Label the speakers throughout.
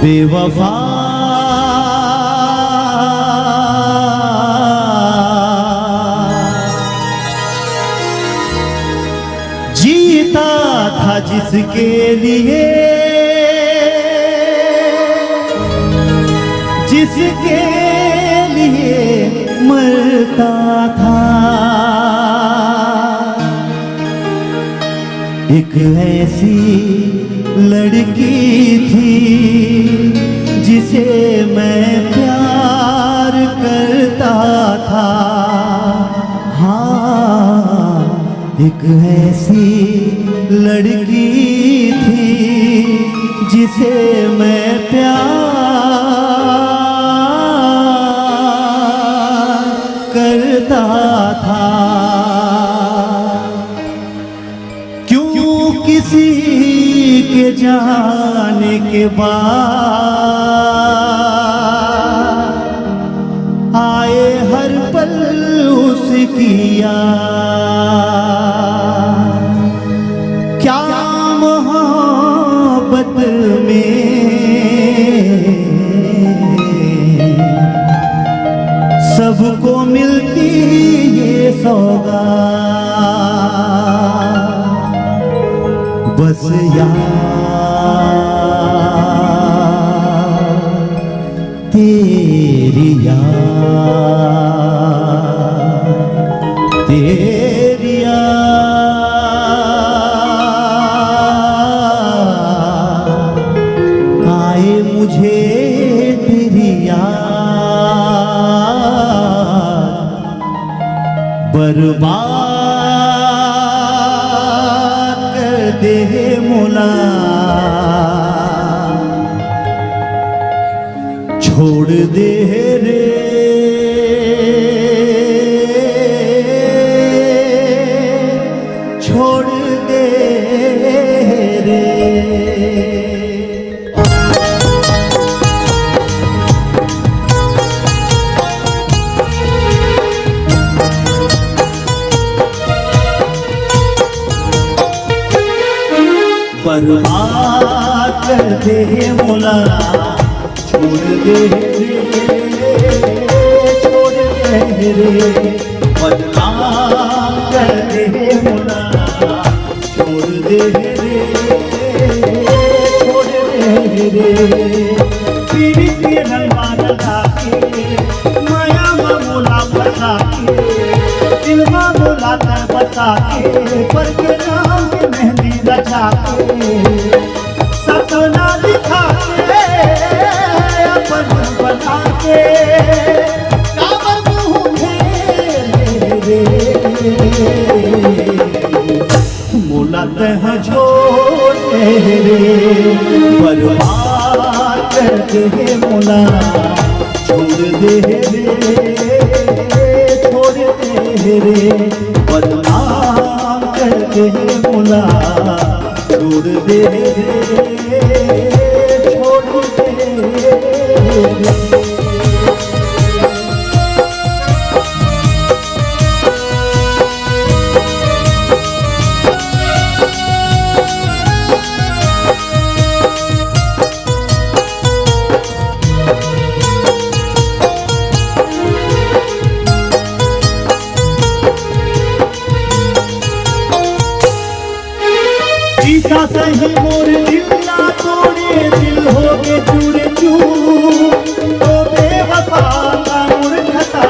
Speaker 1: बेवफा जीता था जिसके लिए, जिसके लिए मरता था। एक ऐसी लड़की थी जिसे मैं प्यार करता था। हाँ, एक ऐसी लड़की थी जिसे मैं प्यार करता था। क्यों किसी के जाने के बाद आए हर पल उसकी याद। क्या मोहब्बत में सबको मिलती ये सौगात। बस याद, तेरी याद, तेरी याद आए मुझे, तेरी याद बर्बाद कर दे मौला। छोड़ दे रे छोड़ दे रे। बर्बाद कर दे मौला, छोड़ दे रे, छोड़ दे रे। बदनाम कर दे मौला, छोड़ दे रे, छोड़ दे रे। पीरी के रंगवा लगा के माया मौला बसा के, दिल मौला कर बसा के, पर के नाम की मेहंदी रचा के, सपना दिखा के अपन बना के काबर मुँह रे। मौला तह छोड़ दे रे, बर्बाद कर दे मौला। छोड़ दे रे, छोड़ दे रे। बदनाम कर दे मौला, छोड़ दे रे, छोड़ दे रे। जीता सही मोर दिल ना तोड़े, दिल हो के चूर चूर। तो बेवफा का मूर्खता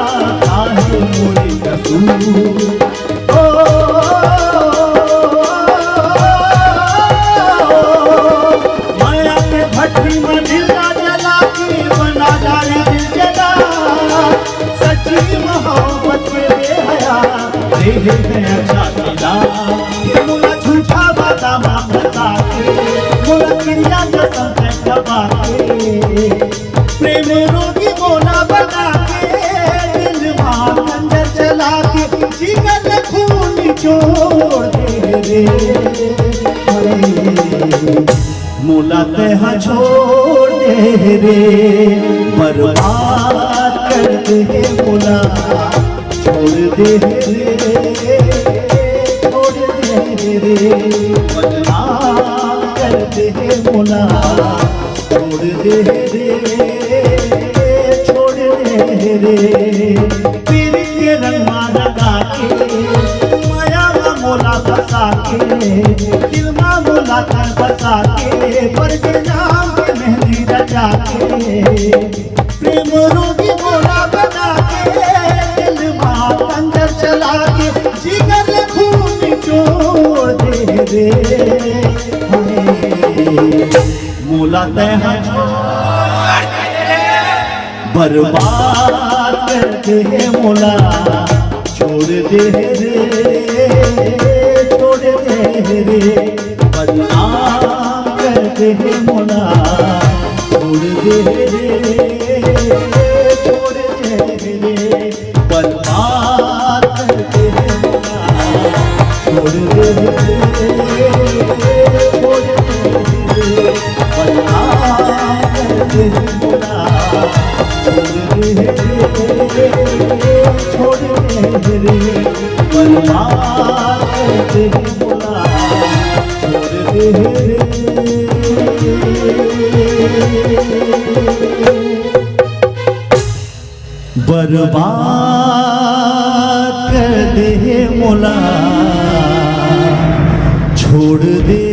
Speaker 1: आहे मोर कसूर। ओ माया के भट्टी में दिल ना जला के बना डाले दिल जला। सच्ची मोहब्बत के बेहया दे है अच्छा दिला। मुला झूठा वादा माफ बता के, मुला क्रिया कसम से दबा के, प्रेम रोगी मोला बना के, दिल मां खंजर चला के, जिगर खून निचोड़ दे रे। मोला तह छोड़ दे रे, बर्बाद कर दे मोला। छोड़ दे रे, छोड़ दे रे। बदनाम कर दे मौला, छोड़ दे रे, छोड़ दे रे। पीर के रंगवा लगा के माया मोला फंसा के, दिल में मोला कर बसा के, पर के नाम के मेहंदी रचा के, प्रेम रोगी मोला बना के, दिल में कंजर चला के, जिगर खून छोड़ दे रे। मोला तह बर्बाद कर दे मोला, छोड़ दे रे, छोड़ दे रे। बदनाम कर दे मोला, छोड़ दे रे, छोड़ दे रे। बर्बाद कर दे मोला, छोड़ दे रे, छोड़ दे रे। बदनाम कर दे मोला, छोड़ दे रे, छोड़ दे रे। बर्बाद कर दे मोला, छोड़ दे रे। बर्बाद कर दे मोला, छोड़ दे